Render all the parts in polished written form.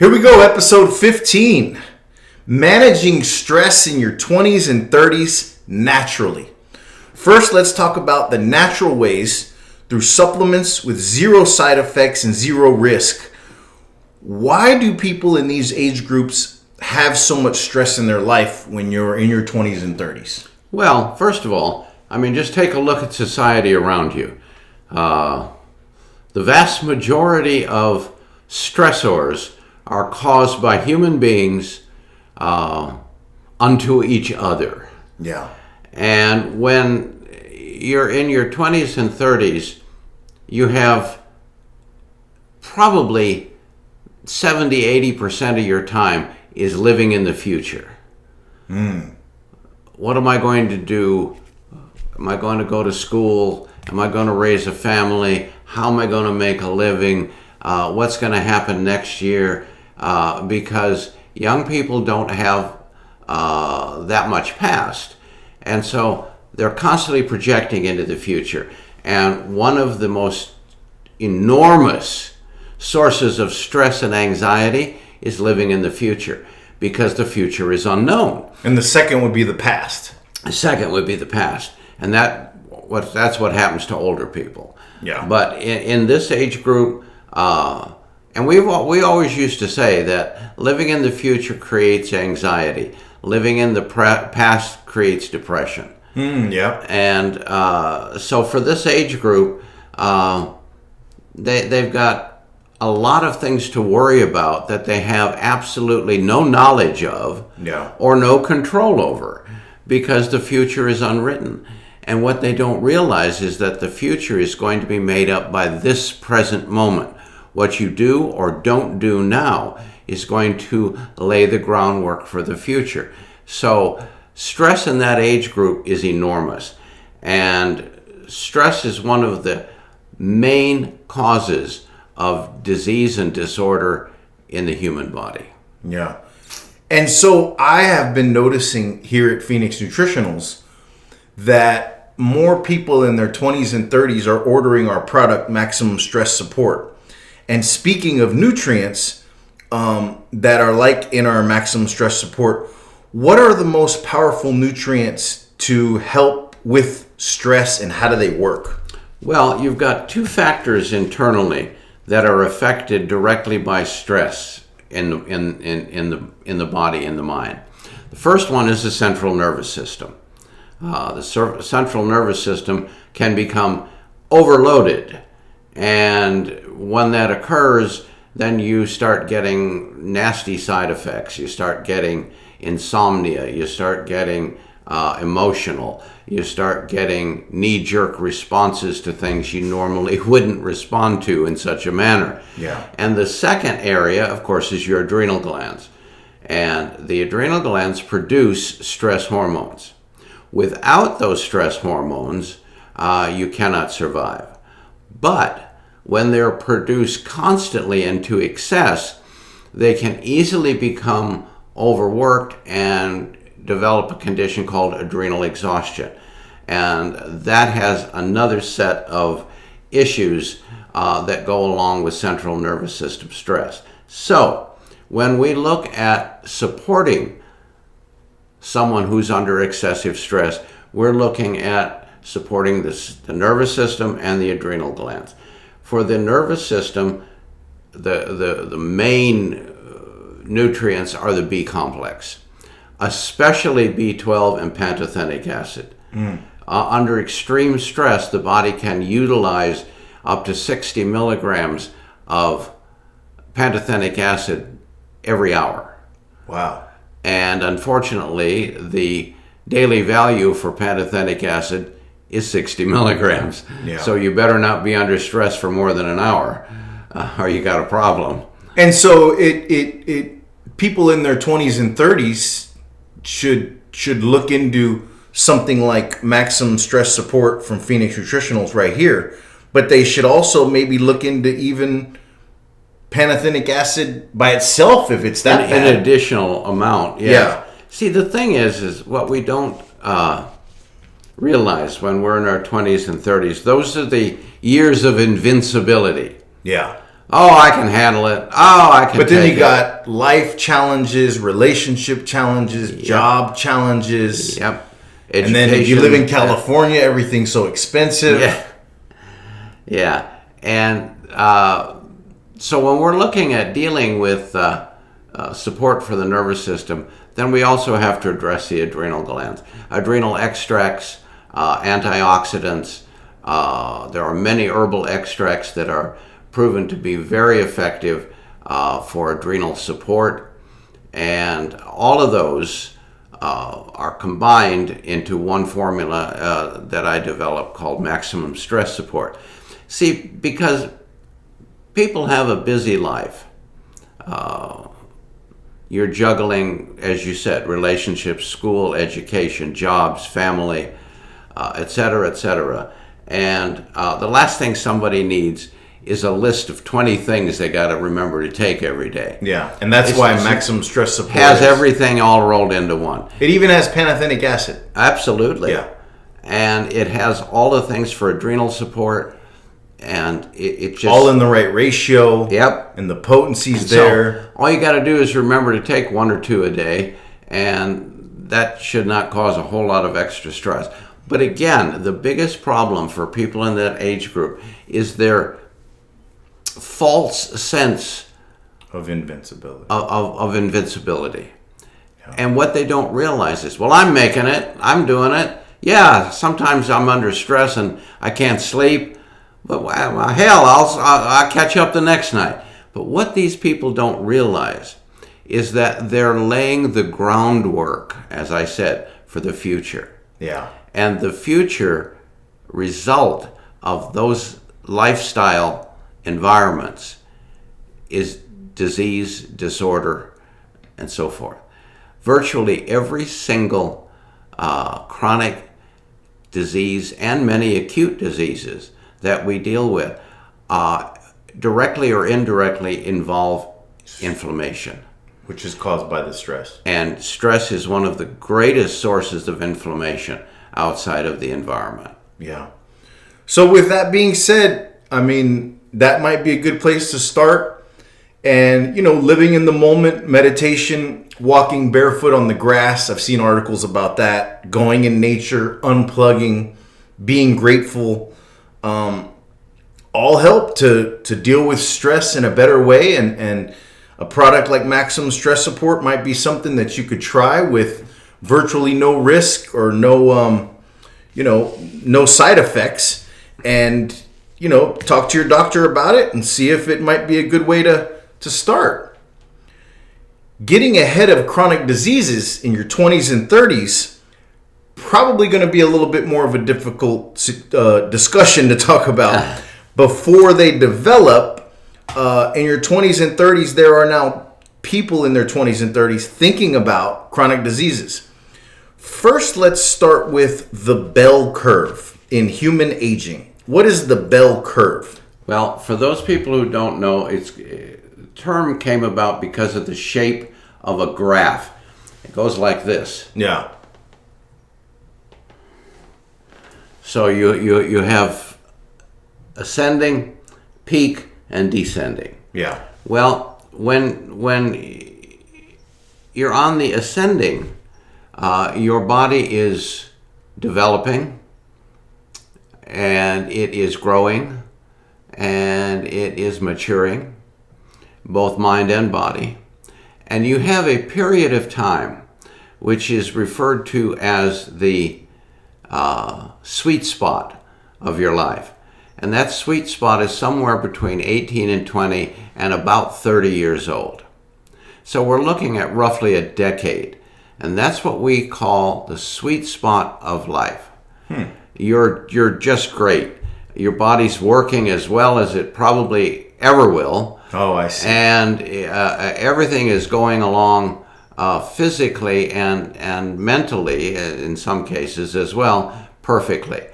Here we go, episode 15. Managing stress in your 20s and 30s naturally. First, let's talk about the natural ways through supplements with zero side effects and zero risk. Why do people in these age groups have so much stress in their life when you're in your 20s and 30s? Well, first of all, just take a look at society around you. The vast majority of stressors are caused by human beings unto each other. Yeah. And when you're in your 20s and 30s, you have probably 70-80% of your time is living in the future. What am I going to do? Am I going to go to school? Am I going to raise a family? How am I going to make a living? What's going to happen next year? Because young people don't have that much past. And so they're constantly projecting into the future. And one of the most enormous sources of stress and anxiety is living in the future, because the future is unknown. And the second would be the past. The second would be the past. And that's what happens to older people. Yeah. But in this age group, and we always used to say that living in the future creates anxiety. Living in the past creates depression. Yeah. And so for this age group, they've got a lot of things to worry about that they have absolutely no knowledge of, Yeah. or no control over, because the future is unwritten. And what they don't realize is that the future is going to be made up by this present moment. What you do or don't do now is going to lay the groundwork for the future. So stress in that age group is enormous. And stress is one of the main causes of disease and disorder in the human body. Yeah. And so I have been noticing here at Phoenix Nutritionals that more people in their 20s and 30s are ordering our product, Maximum Stress Support. And speaking of nutrients that are like in our Maximum Stress Support, what are the most powerful nutrients to help with stress, and how do they work? Well, you've got two factors internally that are affected directly by stress in the body, in the mind. The first one is the central nervous system. The central nervous system can become overloaded, and when that occurs, then you start getting nasty side effects. You start getting insomnia. You start getting emotional. You start getting knee-jerk responses to things you normally wouldn't respond to in such a manner. Yeah. And the second area, of course, is your adrenal glands. And the adrenal glands produce stress hormones. Without those stress hormones, you cannot survive. But when they're produced constantly and to excess, they can easily become overworked and develop a condition called adrenal exhaustion. And that has another set of issues that go along with central nervous system stress. So when we look at supporting someone who's under excessive stress, we're looking at supporting the nervous system and the adrenal glands. For the nervous system, the main nutrients are the B complex, especially B12 and pantothenic acid. Under extreme stress, the body can utilize up to 60 milligrams of pantothenic acid every hour. Wow. And unfortunately, the daily value for pantothenic acid is 60 milligrams. Yeah. So you better not be under stress for more than an hour, or you got a problem. And so it people in their 20s and 30s should look into something like Maximum Stress Support from Phoenix Nutritionals right here, but they should also maybe look into even pantothenic acid by itself if it's that bad. An additional amount. Yeah. See, the thing is what we don't realize when we're in our 20s and 30s, those are the years of invincibility. Yeah. Oh, I can handle it. Oh, I can. But then take you got life challenges, relationship challenges, job challenges. Yep. And then if you live in California, everything's so expensive. Yeah. Yeah. And so when we're looking at dealing with support for the nervous system, then we also have to address the adrenal glands. Adrenal extracts, antioxidants. There are many herbal extracts that are proven to be very effective for adrenal support. And all of those are combined into one formula that I developed called maximum stress support. See, because people have a busy life. You're juggling, as you said, relationships, school, education, jobs, family, et cetera, et cetera. And the last thing somebody needs is a list of 20 things they got to remember to take every day. Yeah, and that's why maximum stress support has everything all rolled into one. It even has pantothenic acid. Absolutely. Yeah. And it has all the things for adrenal support, and it just... all in the right ratio. Yep. And the potency's there. So all you got to do is remember to take 1 or 2 a day, and that should not cause a whole lot of extra stress. But again, the biggest problem for people in that age group is their false sense of invincibility. Of invincibility. Yeah. And what they don't realize is, well, I'm making it. I'm doing it. Yeah, sometimes I'm under stress and I can't sleep. But well, hell, I'll catch up the next night. But what these people don't realize is that they're laying the groundwork, as I said, for the future. Yeah. And the future result of those lifestyle environments is disease, disorder, and so forth. Virtually every single chronic disease and many acute diseases that we deal with directly or indirectly involve inflammation. Which is caused by the stress. And stress is one of the greatest sources of inflammation outside of the environment. Yeah. So with that being said, I mean, that might be a good place to start. And, you know, living in the moment, meditation, walking barefoot on the grass. I've seen articles about that. Going in nature, unplugging, being grateful. All help to deal with stress in a better way. And a product like Maximum Stress Support might be something that you could try with virtually no risk or no side effects. And, you know, talk to your doctor about it and see if it might be a good way to start. Getting ahead of chronic diseases in your 20s and 30s, probably going to be a little bit more of a difficult discussion to talk about. Before they develop, in your 20s and 30s, there are now people in their 20s and 30s thinking about chronic diseases. First, let's start with the bell curve in human aging. What is the bell curve? Well, for those people who don't know, the term came about because of the shape of a graph. It goes like this. Yeah. So you have ascending, peak, and descending. Yeah. Well, when you're on the ascending, your body is developing, and it is growing, and it is maturing, both mind and body. And you have a period of time which is referred to as the sweet spot of your life. And that sweet spot is somewhere between 18 and 20 and about 30 years old. So we're looking at roughly a decade. And that's what we call the sweet spot of life. You're just great. Your body's working as well as it probably ever will. Oh, I see. And everything is going along physically and mentally, in some cases as well, perfectly.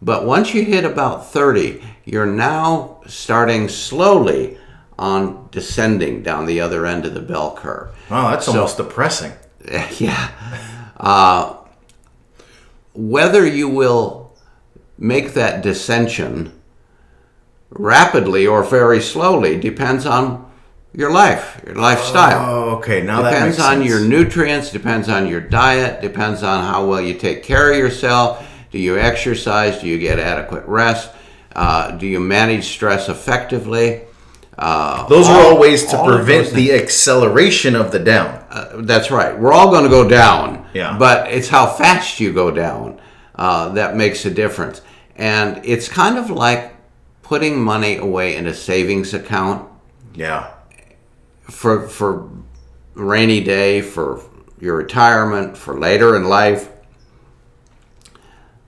But once you hit about 30, you're now starting slowly on descending down the other end of the bell curve. Wow, that's almost depressing. Yeah. Whether you will make that descension rapidly or very slowly. Depends on your lifestyle. Oh, okay. Now that makes sense. Depends on your nutrients, depends on your diet, depends on how well you take care of yourself. Do you exercise? Do you get adequate rest? Do you manage stress effectively? Those are all ways to prevent the acceleration of the down. That's right. We're all going to go down. Yeah. But it's how fast you go down that makes a difference. And it's kind of like putting money away in a savings account. Yeah. For rainy day, for your retirement, for later in life.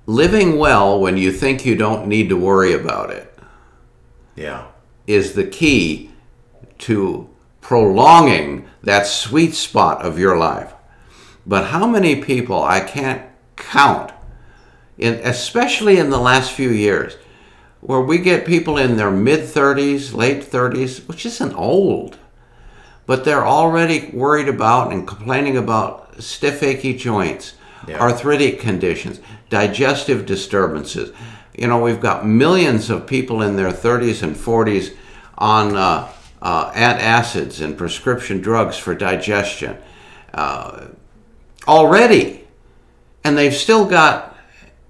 Living well when you think you don't need to worry about it. Yeah. Is the key to prolonging that sweet spot of your life. But how many people, I can't count, especially in the last few years, where we get people in their mid-30s, late 30s, which isn't old, but they're already worried about and complaining about stiff, achy joints, arthritic conditions, digestive disturbances. You know, we've got millions of people in their 30s and 40s on antacids and prescription drugs for digestion already. And they've still got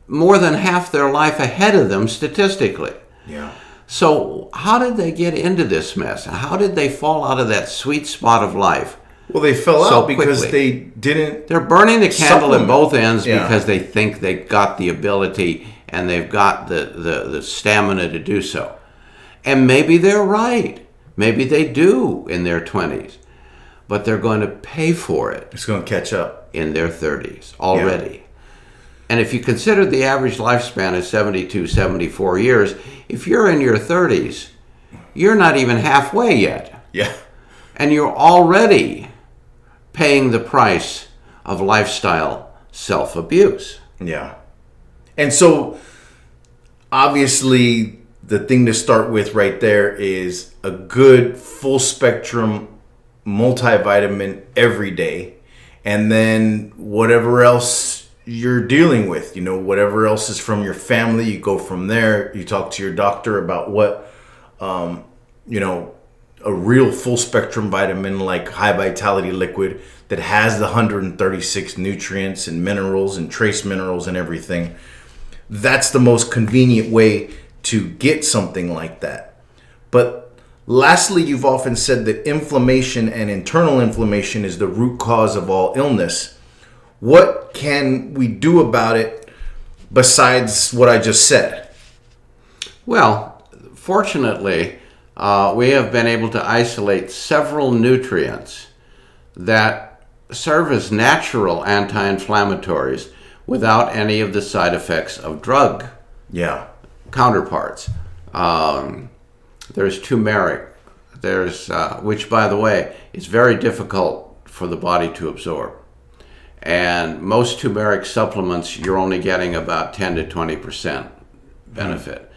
more than half their life ahead of them statistically. Yeah. So how did they get into this mess? How did they fall out of that sweet spot of life? Well, they fell out because quickly? they didn't. They're burning the candle at both ends Yeah. because they think they've got the ability and they've got the stamina to do so. And maybe they're right. Maybe they do in their 20s. But they're going to pay for it. It's going to catch up. In their 30s already. Yeah. And if you consider the average lifespan is 72, 74 years, if you're in your 30s, you're not even halfway yet. Yeah. And you're already paying the price of lifestyle self-abuse. Yeah. And so, obviously, the thing to start with right there is a good full spectrum multivitamin every day. And then whatever else you're dealing with, you know, whatever else is from your family, you go from there. You talk to your doctor about what, you know, a real full spectrum vitamin like high vitality liquid that has the 136 nutrients and minerals and trace minerals and everything. That's the most convenient way to get something like that. But lastly, you've often said that inflammation and internal inflammation is the root cause of all illness. What can we do about it besides what I just said? Well, fortunately, we have been able to isolate several nutrients that serve as natural anti-inflammatories without any of the side effects of drug counterparts. There's turmeric, which, by the way, is very difficult for the body to absorb. And most turmeric supplements, you're only getting about 10 to 20% benefit.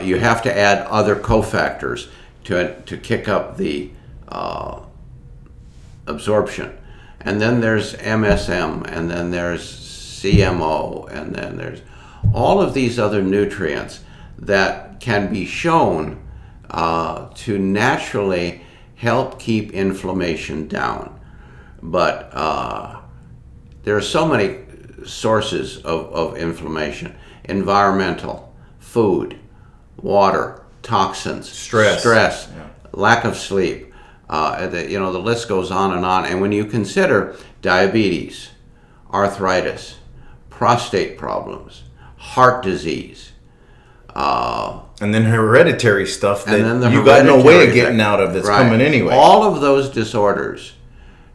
You have to add other cofactors to kick up the absorption. And then there's MSM, and then there's CMO, and then there's all of these other nutrients that can be shown to naturally help keep inflammation down. But there are so many sources of inflammation: environmental, food, water, toxins, stress, lack of sleep. The list goes on and on. And when you consider diabetes, arthritis, prostate problems, heart disease, and then hereditary stuff that you got hereditary no way of getting out of that's coming anyway. All of those disorders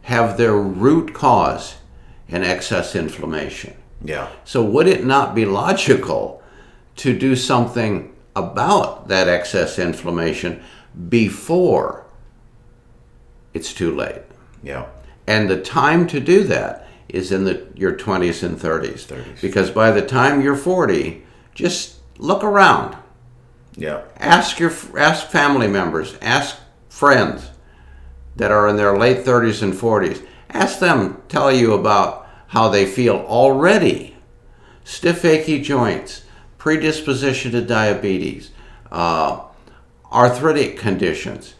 have their root cause in excess inflammation. Yeah. So would it not be logical to do something about that excess inflammation before it's too late? Yeah. And the time to do that is in your 20s and 30s. Because by the time you're 40, just look around. Yeah. Ask family members, ask friends that are in their late 30s and 40s. Ask them, tell you about how they feel already. Stiff, achy joints, predisposition to diabetes, arthritic conditions.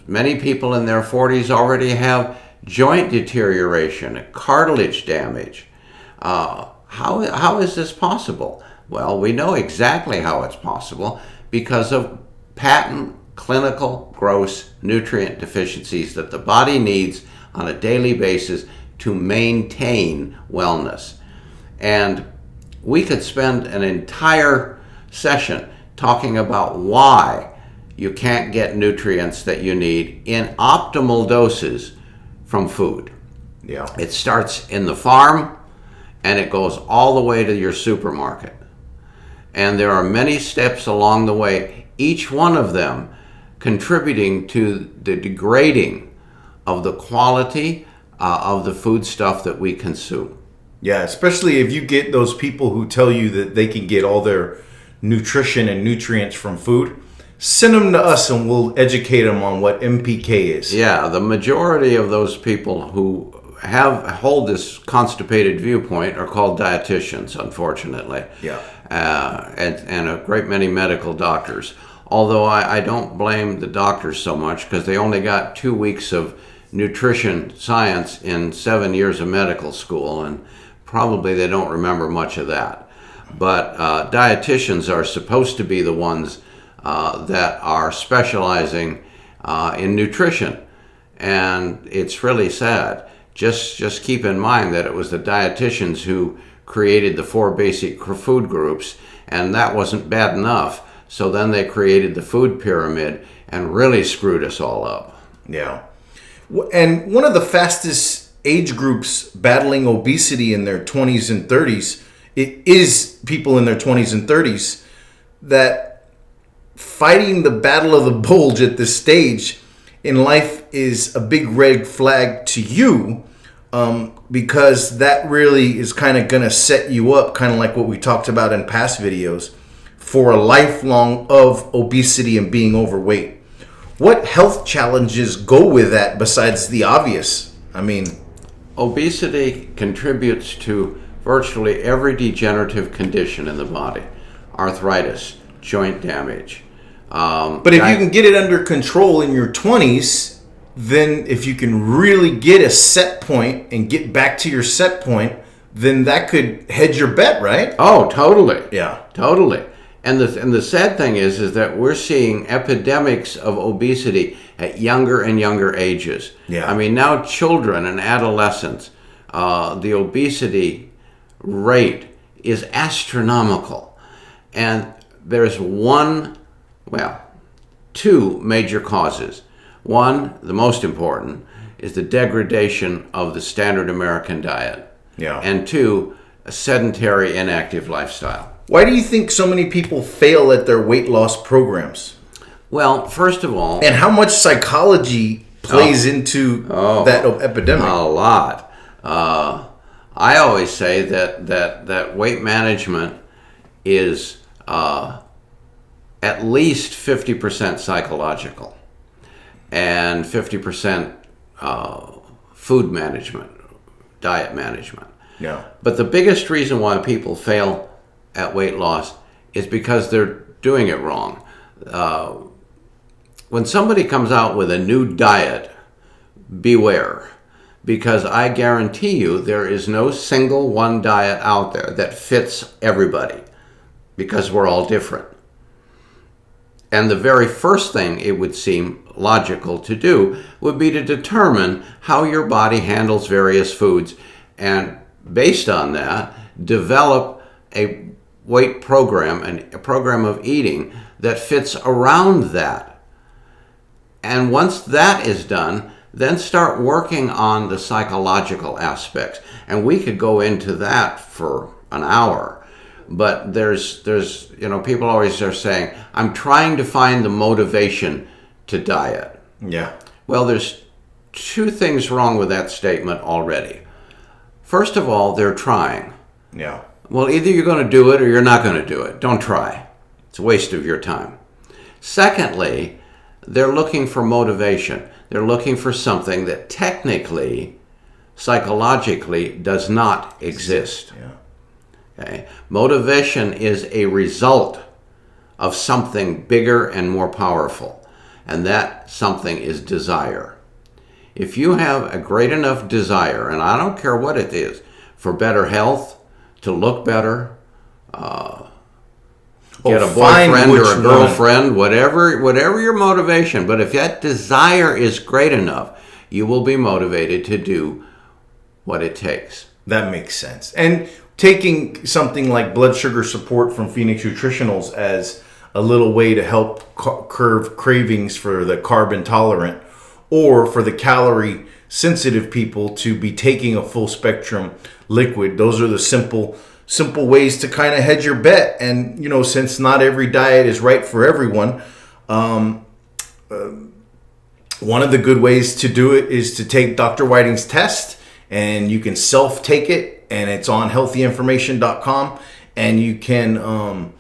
Many people in their 40s already have joint deterioration, cartilage damage. How is this possible? Well, we know exactly how it's possible because of patent, clinical, gross nutrient deficiencies that the body needs on a daily basis to maintain wellness. And we could spend an entire session talking about why you can't get nutrients that you need in optimal doses from food. Yeah. It starts in the farm and it goes all the way to your supermarket. And there are many steps along the way, each one of them contributing to the degrading of the quality of the foodstuff that we consume. Yeah, especially if you get those people who tell you that they can get all their nutrition and nutrients from food. Send them to us and we'll educate them on what MPK is. Yeah, the majority of those people who hold this constipated viewpoint are called dietitians, unfortunately. Yeah. And a great many medical doctors. Although I don't blame the doctors so much because they only got 2 weeks of nutrition science in 7 years of medical school, and probably they don't remember much of that. But dietitians are supposed to be the ones that are specializing in nutrition. And it's really sad. Just keep in mind that it was the dietitians who created the 4 basic food groups, and that wasn't bad enough. So then they created the food pyramid and really screwed us all up. Yeah. And one of the fastest age groups battling obesity in their 20s and 30s, it is people in their 20s and 30s that fighting the battle of the bulge at this stage in life is a big red flag to you, because that really is kind of going to set you up, kind of like what we talked about in past videos, for a lifelong of obesity and being overweight. What health challenges go with that besides the obvious? I mean, obesity contributes to virtually every degenerative condition in the body. Arthritis, joint damage. But if you can get it under control in your 20s, then if you can really get a set point and get back to your set point, then that could hedge your bet, right? Oh, totally. Yeah. Totally. And the sad thing is that we're seeing epidemics of obesity at younger and younger ages. Yeah. I mean, now children and adolescents, the obesity rate is astronomical. And there's two major causes. One, the most important, is the degradation of the standard American diet. Yeah. And two, a sedentary, inactive lifestyle. Why do you think so many people fail at their weight loss programs? Well, first of all... And how much psychology plays into that epidemic? A lot. I always say that weight management is at least 50% psychological and 50% food management, diet management. Yeah. But the biggest reason why people fail at weight loss is because they're doing it wrong. When somebody comes out with a new diet, beware, because I guarantee you there is no single one diet out there that fits everybody, because we're all different. And the very first thing it would seem logical to do would be to determine how your body handles various foods, and based on that, develop a weight program and a program of eating that fits around that. And once that is done, then start working on the psychological aspects. And we could go into that for an hour. But there's people always are saying, I'm trying to find the motivation to diet. Yeah. Well, there's two things wrong with that statement already. First of all, they're trying. Yeah. Well, either you're going to do it or you're not going to do it. Don't try. It's a waste of your time. Secondly, they're looking for motivation. They're looking for something that technically, psychologically, does not exist. Yeah. Okay? Motivation is a result of something bigger and more powerful, and that something is desire. If you have a great enough desire, and I don't care what it is, for better health, to look better, get a boyfriend or a girlfriend, whatever your motivation, but if that desire is great enough, you will be motivated to do what it takes. That makes sense. And taking something like blood sugar support from Phoenix Nutritionals as a little way to help curb cravings for the carb intolerant, or for the calorie sensitive people to be taking a full spectrum liquid. Those are the simple ways to kind of hedge your bet. And, since not every diet is right for everyone, one of the good ways to do it is to take Dr. Whiting's test, and you can self-take it, and it's on healthyinformation.com, and you can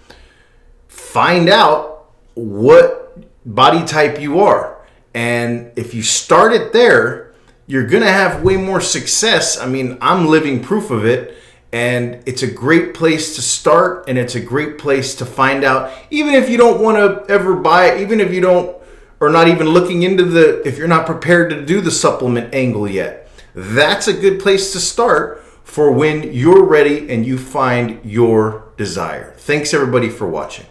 find out what body type you are. And if you start it there, you're going to have way more success. I mean, I'm living proof of it. And it's a great place to start, and it's a great place to find out, even if you don't want to ever buy it, even if you don't, or not even looking into if you're not prepared to do the supplement angle yet. That's a good place to start for when you're ready and you find your desire. Thanks everybody for watching.